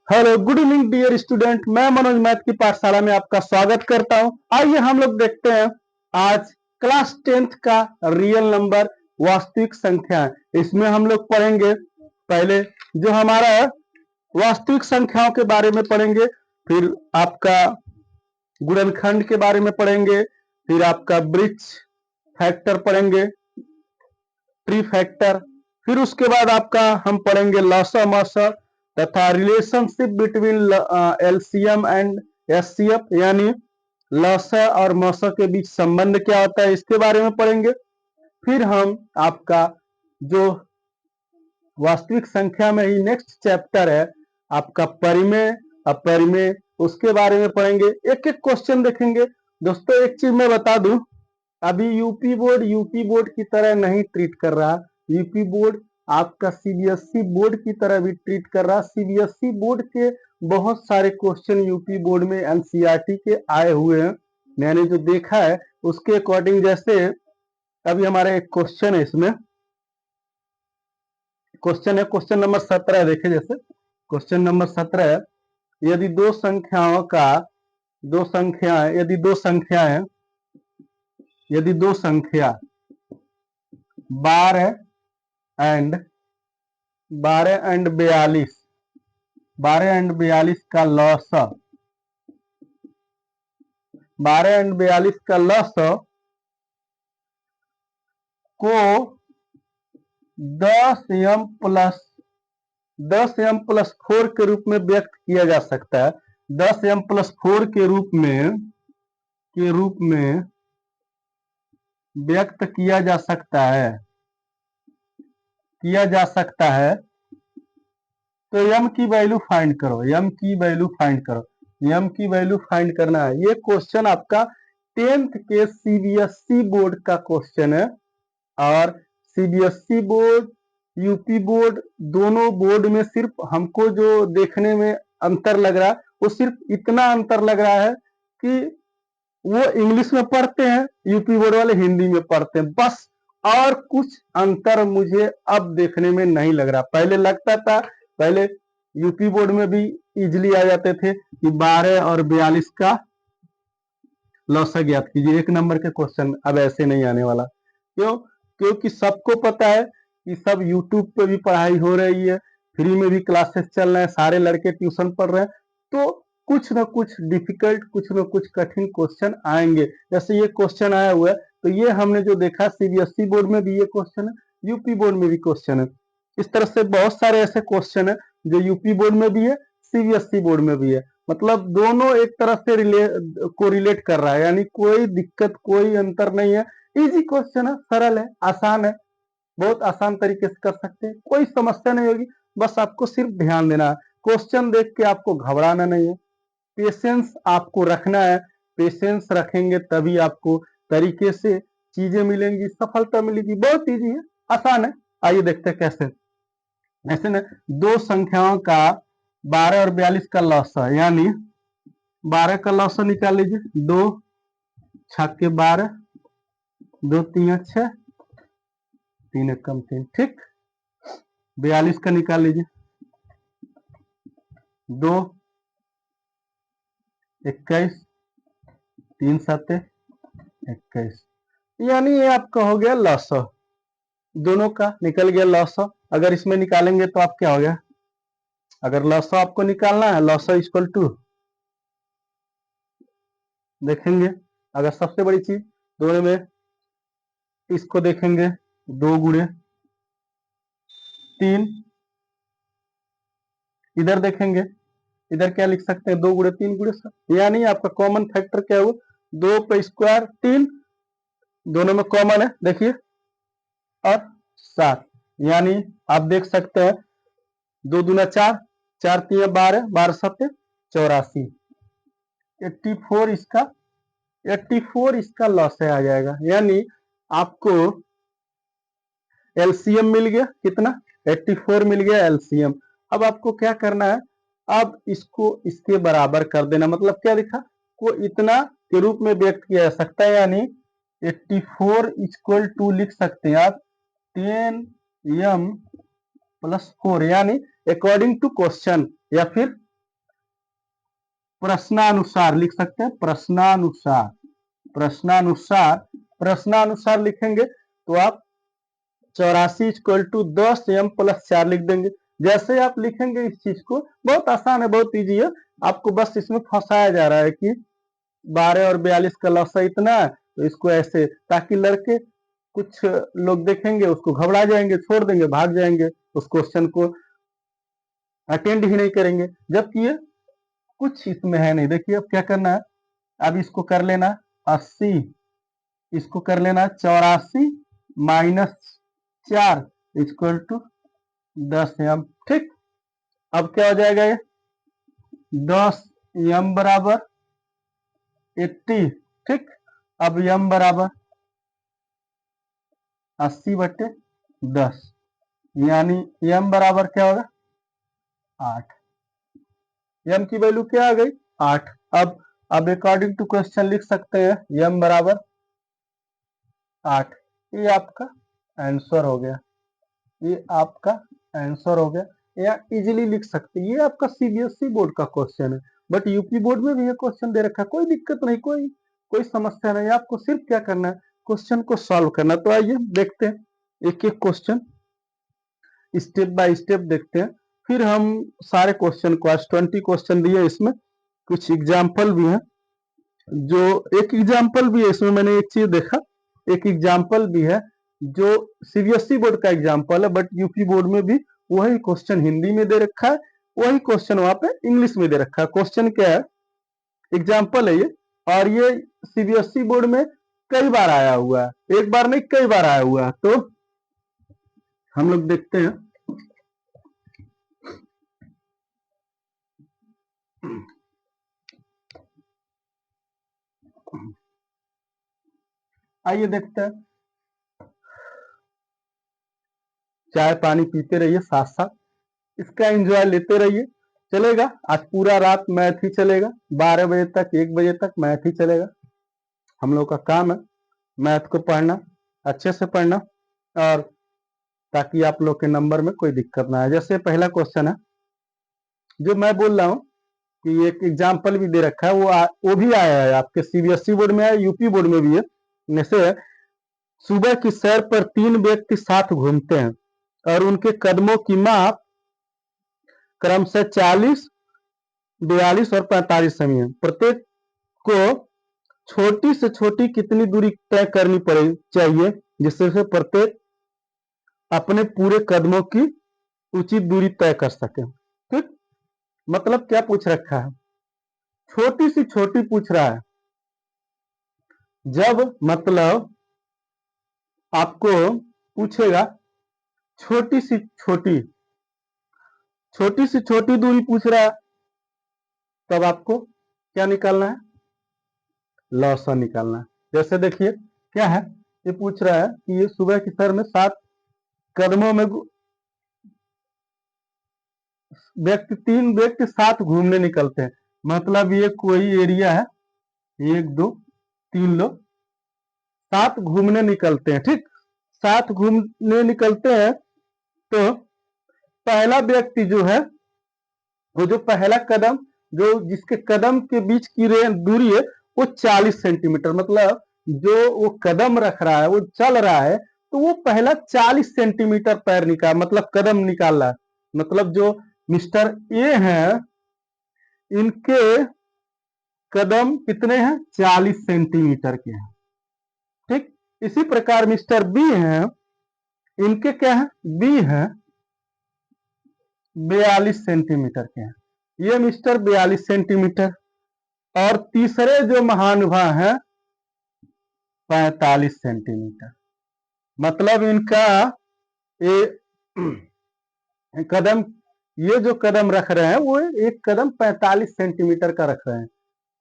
Hello good evening dear student. मैं Manoj math की पाठशाला में आपका स्वागत करता हूं। आइए हम लोग देखते हैं आज क्लास 10th का रियल नंबर वास्तविक संख्या। इसमें हम लोग पढ़ेंगे पहले जो हमारा वास्तविक संख्याओं के बारे में पढ़ेंगे, फिर आपका गुणनखंड के बारे में पढ़ेंगे, फिर आपका ब्रिज फैक्टर पढ़ेंगे, ट्री फैक्टर, फिर उसके बाद आपका हम पढ़ेंगे लॉसा मॉसा तथा relationship between LCM and HCF, यानी लॉसा और मॉसा के बीच संबंध क्या होता है इसके बारे में पढ़ेंगे। फिर हम आपका जो वास्तविक संख्या में ही नेक्स्ट चैप्टर है आपका परिमेय अपरिमेय, उसके बारे में पढ़ेंगे। एक एक क्वेश्चन देखेंगे। दोस्तों एक चीज मैं बता दूं, अभी यूपी बोर्ड की तरह नहीं ट्रीट कर रहा। यूपी बोर्ड आपका सीबीएसई बोर्ड की तरह भी ट्रीट कर रहा। सीबीएसई बोर्ड के बहुत सारे क्वेश्चन यूपी बोर्ड में एनसीईआरटी के आए हुए हैं। मैंने जो देखा है उसके अकॉर्डिंग, जैसे अभी हमारा एक क्वेश्चन है, इसमें क्वेश्चन है क्वेश्चन नंबर 17। देखे जैसे क्वेश्चन नंबर 17 है, यदि दो संख्याओं का यदि दो संख्या 12 एंड 42 का लॉसा 12 एंड 42 का लॉसा को 10m प्लस 4 के रूप में व्यक्त किया जा सकता है। 10m प्लस 4 के रूप में व्यक्त किया जा सकता है। तो m की वैल्यू फाइंड करो। m की वैल्यू फाइंड करना है। ये क्वेश्चन आपका 10th के सीबीएसई बोर्ड का क्वेश्चन है, और सीबीएसई बोर्ड यूपी बोर्ड दोनों बोर्ड में सिर्फ हमको जो देखने में अंतर लग रहा है वो सिर्फ इतना अंतर लग रहा है कि वो इंग्लिश में पढ़ते हैं, यूपी बोर्ड वाले हिंदी में पढ़ते हैं, बस। और कुछ अंतर मुझे अब देखने में नहीं लग रहा। पहले लगता था, पहले यूपी बोर्ड में भी इजिली आ जाते थे कि 12 और 42 का लॉसा ज्ञात कीजिए, 1 नंबर के क्वेश्चन। अब ऐसे नहीं आने वाला। क्यों? क्योंकि सबको पता है कि सब यूट्यूब पे भी पढ़ाई हो रही है, फ्री में भी क्लासेस चल रहे हैं, सारे लड़के ट्यूशन पढ़ रहे हैं, तो कुछ न कुछ डिफिकल्ट, कुछ न कुछ कठिन क्वेश्चन आएंगे। जैसे ये क्वेश्चन आया हुआ है, तो ये हमने जो देखा सीबीएसई बोर्ड में भी ये क्वेश्चन है, यूपी बोर्ड में भी क्वेश्चन है। इस तरह से बहुत सारे ऐसे क्वेश्चन है जो यूपी बोर्ड में भी है, सीबीएसई बोर्ड में भी है। मतलब दोनों एक तरह से कोरिलेट कर रहा है, यानी कोई दिक्कत, कोई अंतर नहीं है। इजी क्वेश्चन है, सरल है, आसान है, बहुत आसान तरीके से कर सकते हैं, कोई समस्या नहीं होगी। बस आपको सिर्फ ध्यान देना है, क्वेश्चन देख के आपको घबराना नहीं है, पेशेंस आपको रखना है। पेशेंस रखेंगे तभी आपको तरीके से चीजें मिलेंगी, सफलता मिलेगी। बहुत इजी है, आसान है। आइए देखते हैं कैसे। ऐसे ना, दो संख्याओं का 12 और 42 का लॉसा, यानी 12 का लॉसा निकाल लीजिए। 2 छक्के 12, 2 3 6, 3 कम 3, ठीक। 42 का निकाल लीजिए। 2 21, 3 7 21, यानी ये आपका हो गया लॉसा। दोनों का निकल गया लॉसा। अगर इसमें निकालेंगे तो आप क्या हो गया, अगर लॉसा आपको निकालना है, लॉसा इक्वल टू, देखेंगे अगर सबसे बड़ी चीज दोनों में, इसको देखेंगे 2 गुणे 3, इधर देखेंगे, इधर क्या लिख सकते हैं, 2 गुणे 3 गुणे 7, यानी आपका कॉमन फैक्टर क्या हुआ, 2 पे स्क्वायर 3, दोनों में कॉमन है देखिए, और 7, यानी आप देख सकते हैं 2 दूना 4, 4 3 12, 12 7 84, 84 इसका लॉस है आ जाएगा। यानी आपको एलसीएम मिल गया, कितना, 84 मिल गया एलसीएम। अब आपको क्या करना है, अब इसको इसके बराबर कर देना। मतलब क्या लिखा, को इतना के रूप में व्यक्त किया जा सकता है, यानी 84 इक्वल टू लिख सकते हैं आप 10m प्लस 4, यानी अकॉर्डिंग टू क्वेश्चन, या फिर प्रश्नानुसार लिख सकते हैं, प्रश्नानुसार। प्रश्नानुसार प्रश्नानुसार लिखेंगे तो आप 84 इक्वल टू 10m प्लस 4 लिख देंगे। जैसे आप लिखेंगे इस चीज को, बहुत आसान है, बहुत इजी है, आपको बस इसमें फंसाया जा रहा है कि 12 और 42 का लसा इतना है, तो इसको ऐसे, ताकि लड़के कुछ लोग देखेंगे उसको घबरा जाएंगे, छोड़ देंगे, भाग जाएंगे, उस क्वेश्चन को अटेंड ही नहीं करेंगे, जबकि ये कुछ इसमें है नहीं। देखिए अब क्या करना है, अब इसको कर लेना 80, इसको कर लेना 84 माइनस 4 इक्वल टू 10m। ठीक, अब क्या हो जाएगा ये 10m बराबर 80। ठीक, अब m बराबर 80/10, यानी m बराबर क्या होगा 8। m की वैल्यू क्या आ गई 8। अब अकॉर्डिंग टू क्वेश्चन लिख सकते हैं m बराबर 8। ये आपका आंसर हो गया, ये आपका आंसर हो गया। या इजीली लिख सकते हैं, ये आपका सीबीएसई बोर्ड का क्वेश्चन है, बट यूपी बोर्ड में भी ये क्वेश्चन दे रखा है, कोई दिक्कत नहीं, कोई समस्या नहीं। आपको सिर्फ क्या करना है, क्वेश्चन को सॉल्व करना। तो आइए देखते हैं एक एक क्वेश्चन, स्टेप बाय स्टेप देखते हैं, फिर हम सारे क्वेश्चन को, आज 20 क्वेश्चन दिए, इसमें कुछ एग्जाम्पल भी हैं। जो एक एग्जाम्पल भी है इसमें, मैंने एक चीज देखा, एक एग्जाम्पल भी है जो सीबीएसई बोर्ड का एग्जाम्पल है, बट यूपी बोर्ड में भी वही क्वेश्चन हिंदी में दे रखा है, वही क्वेश्चन वहां पे इंग्लिश में दे रखा है। क्वेश्चन क्या है, एग्जाम्पल है ये, और ये सीबीएसई बोर्ड में कई बार आया हुआ है, एक बार नहीं कई बार आया हुआ है। तो हम लोग देखते हैं। आइए देखते हैं, चाय पानी पीते रहिए, साथ साथ इसका एंजॉय लेते रहिए, चलेगा। आज पूरा रात मैथ ही चलेगा, 12 बजे तक, 1 बजे तक मैथ ही चलेगा। हम लोग का काम है मैथ को पढ़ना, अच्छे से पढ़ना, और ताकि आप लोग के नंबर में कोई दिक्कत ना आए। जैसे पहला क्वेश्चन है जो मैं बोल रहा हूँ कि एक एग्जाम्पल भी दे रखा है, वो भी आया है आपके सीबीएसई बोर्ड में, आया यूपी बोर्ड में भी है। जैसे सुबह की सैर पर 3 व्यक्ति साथ घूमते हैं और उनके कदमों की माप क्रमशः 40, 42 और 45 सेमी है। प्रत्येक को छोटी से छोटी कितनी दूरी तय करनी पड़े चाहिए जिससे प्रत्येक अपने पूरे कदमों की उचित दूरी तय कर सके। ठीक, मतलब क्या पूछ रखा है, छोटी सी छोटी पूछ रहा है। जब मतलब आपको पूछेगा छोटी सी छोटी, छोटी सी छोटी दूरी पूछ रहा है, तब आपको क्या निकालना है, लॉसा निकालना है। जैसे देखिए क्या है, ये पूछ रहा है कि ये सुबह की सैर में 7 कदमों में व्यक्ति 3 व्यक्ति साथ घूमने निकलते हैं, मतलब ये कोई एरिया है, 1 2 3 लोग साथ घूमने निकलते हैं। ठीक, साथ घूमने निकलते हैं, तो पहला व्यक्ति जो है, वो जो पहला कदम, जो जिसके कदम के बीच की दूरी है वो 40 सेंटीमीटर, मतलब जो वो कदम रख रहा है, वो चल रहा है, तो वो पहला 40 सेंटीमीटर पैर निकाल, मतलब कदम निकाल रहा है। मतलब जो मिस्टर ए हैं, इनके कदम कितने हैं, 40 सेंटीमीटर के हैं। ठीक, इसी प्रकार मिस्टर बी हैं, इनके क्या है, बी है 42 सेंटीमीटर के हैं, ये मिस्टर 42 सेंटीमीटर, और तीसरे जो महानुभाव हैं 45 सेंटीमीटर। मतलब इनका ये कदम, ये जो कदम रख रहे हैं वो एक कदम 45 सेंटीमीटर का रख रहे हैं,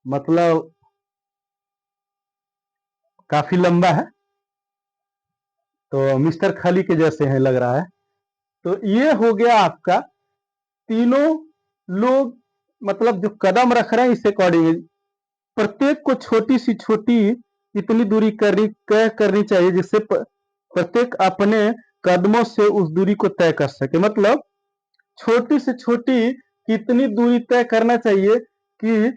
मतलब काफी लंबा है, तो मिस्टर खली के जैसे है लग रहा है। तो ये हो गया आपका तीनों लोग, मतलब जो कदम रख रहे हैं इस अकॉर्डिंग प्रत्येक को छोटी सी छोटी इतनी दूरी करनी चाहिए जिससे प्रत्येक अपने कदमों से उस दूरी को तय कर सके। मतलब छोटी से छोटी कितनी दूरी तय करना चाहिए कि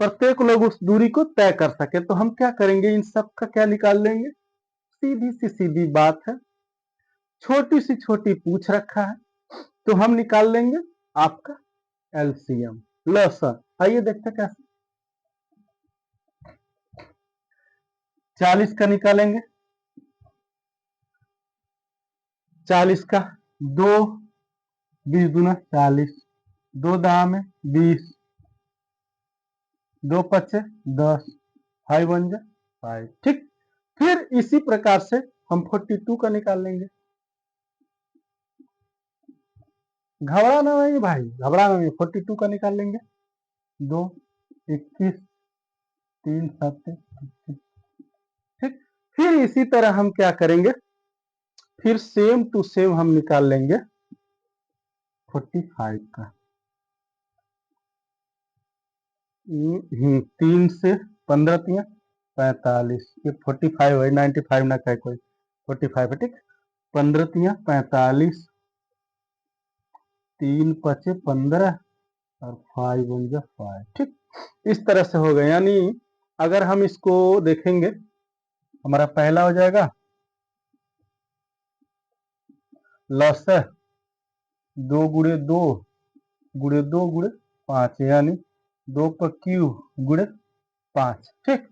प्रत्येक लोग उस दूरी को तय कर सके। तो हम क्या करेंगे, इन सब का क्या निकाल लेंगे, सीधी सी सीधी बात है, छोटी सी छोटी पूछ रखा है, तो हम निकाल लेंगे आपका एलसीएम। लो सर, आइए देखते कैसे। 40 का निकालेंगे, 40 का 2, 20 दूना 40, 2 दाह में 20, 2 पचे 10, 5 1 जा 5। ठीक, फिर इसी प्रकार से हम 42 का निकाल लेंगे। घबराना नहीं भाई, घबराना नहीं, 42 का निकाल लेंगे। 2 21 3 7 ठीक। फिर इसी तरह हम क्या करेंगे, फिर सेम टू सेम हम निकाल लेंगे 45 का। 3 से 15 तिया 45, ये 45 है, 95 ना कहे कोई, 45 है। ठीक, 15 तिया 45, 3 पचे 15 और 5 1 जा 5। ठीक, इस तरह से हो गए। यानी अगर हम इसको देखेंगे, हमारा पहला हो जाएगा लॉस है 2 गुणे 2 गुणे 2 गुणे 5, यानी 2 पर क्यू गुणे 5। ठीक,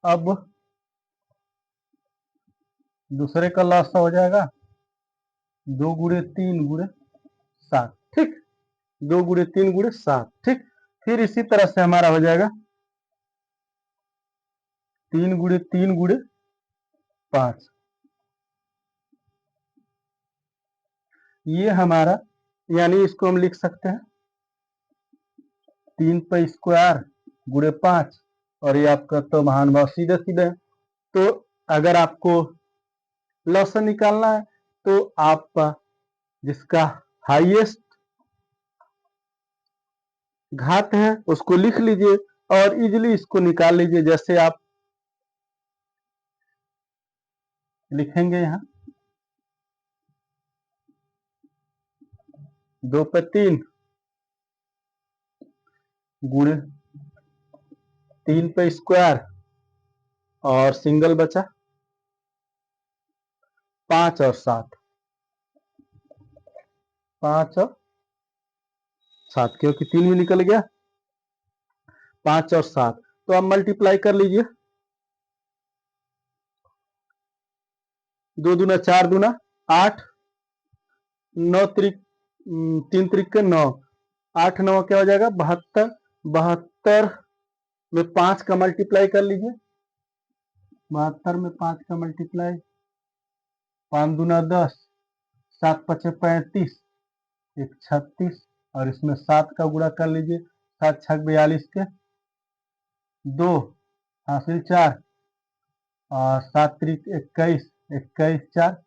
अब दूसरे का लॉस हो जाएगा 2 गुणे 3 गुणे 7। ठीक, 2 गुणे 3 गुणे 7। ठीक, फिर इसी तरह से हमारा हो जाएगा 3 गुणे 3 गुणे 5। ये हमारा, यानी इसको हम लिख सकते हैं 3 पर स्क्वायर गुणे 5, और ये आपका तो महानुभाव सीधे सीधे। तो अगर आपको लॉसन निकालना है तो आप जिसका हाईएस्ट घात है उसको लिख लीजिए और इजीली इसको निकाल लीजिए। जैसे आप लिखेंगे यहाँ 2 पे 3 गुणे 3 पे स्क्वायर और सिंगल बचा 5 और 7, 5 और 7, क्योंकि 3 भी निकल गया, 5 और 7। तो आप मल्टीप्लाई कर लीजिए, 2 दूना 4 दूना 8, 9 त्रिक 3 त्रिक के 9, 8 9 क्या हो जाएगा 72, 72 में 5 का मल्टीप्लाई कर लीजिए, 72 में 5 का मल्टीप्लाई, 5 दूना 10, 7 पचे 35, 1 36, और इसमें 7 का गुणा कर लीजिए, 7 छक 42 के 2 हासिल 4, और 7 त्रिक 21, 21 4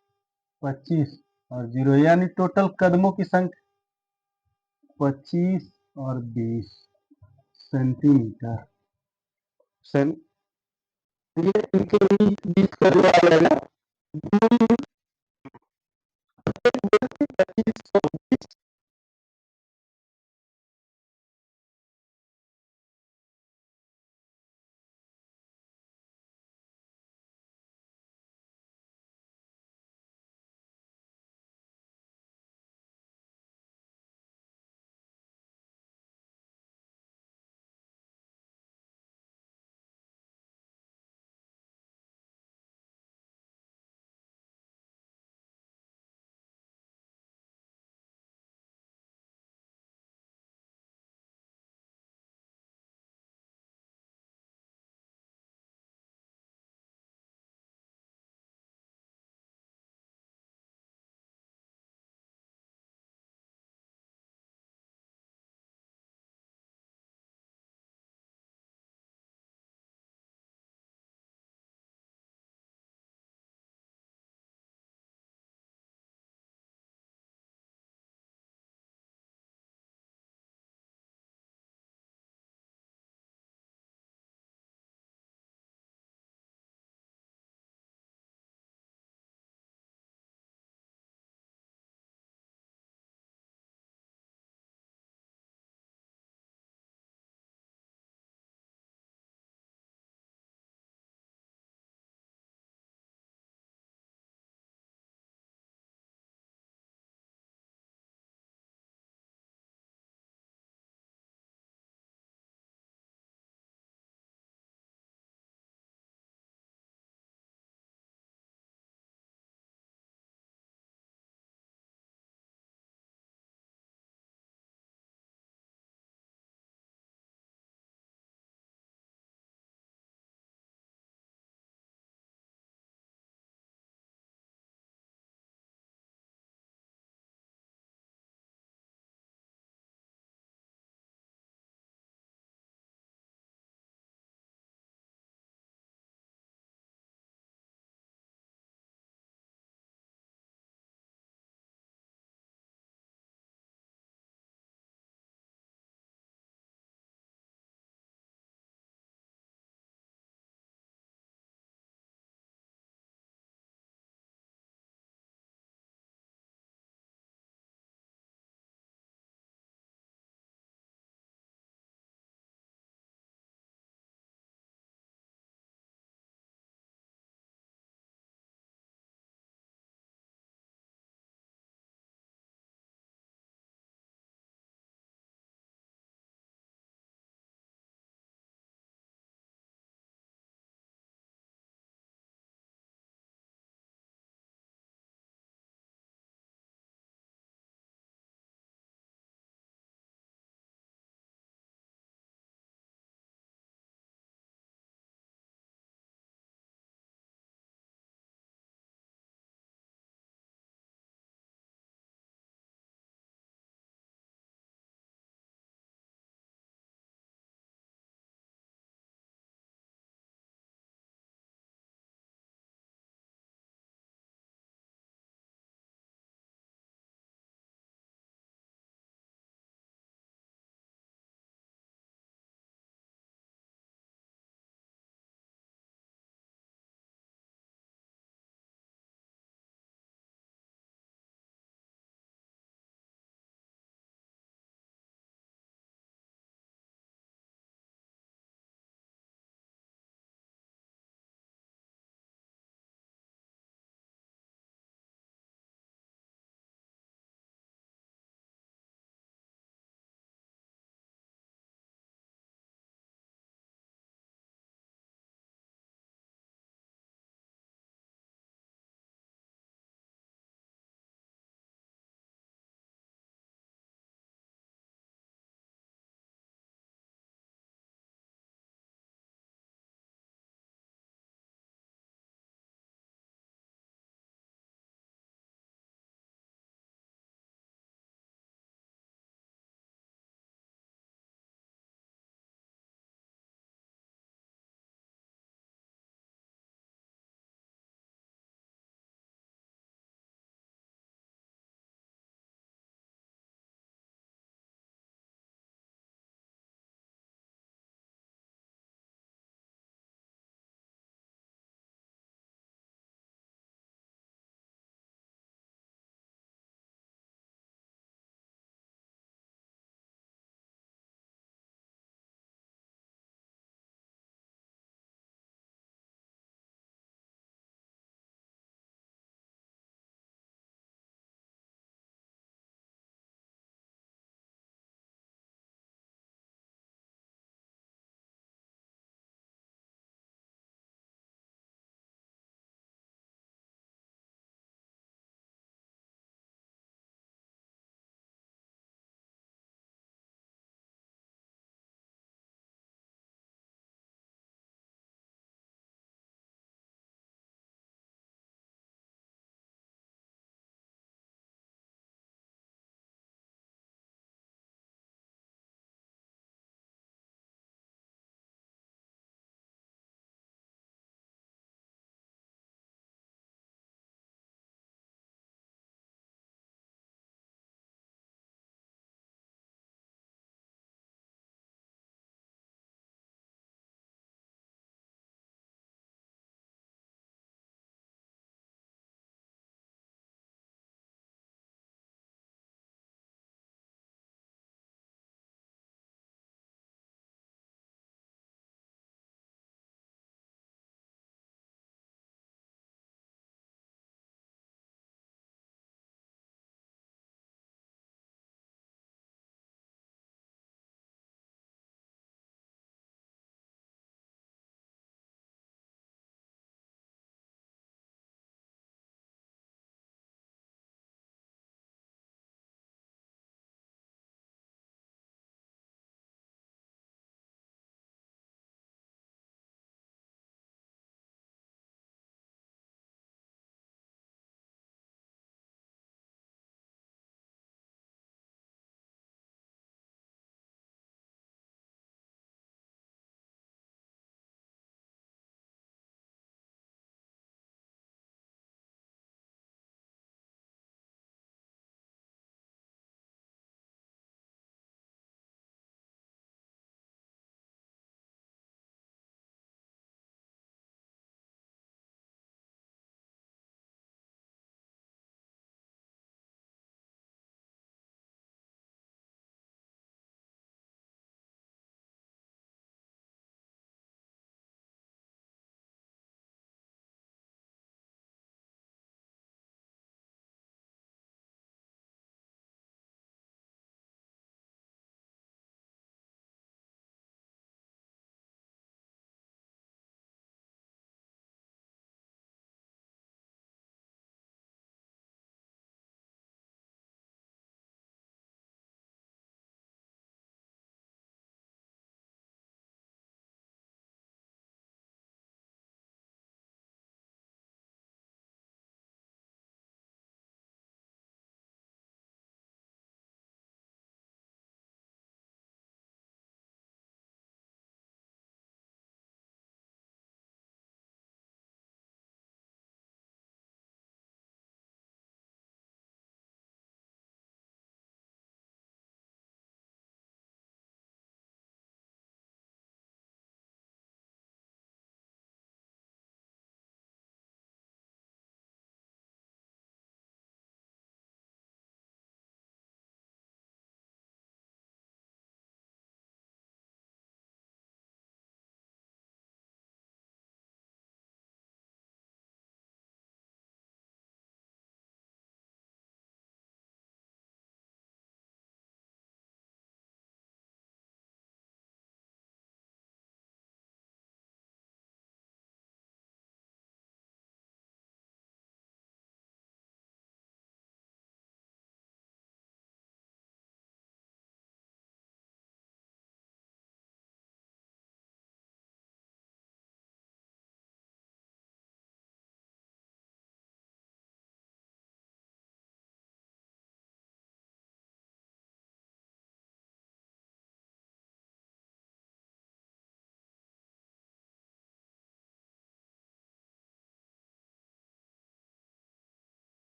25 और 0, यानी टोटल कदमों की संख्या 25 और 20 सेंटीमीटर। ये इनके बीच का जो आ जाएगा 25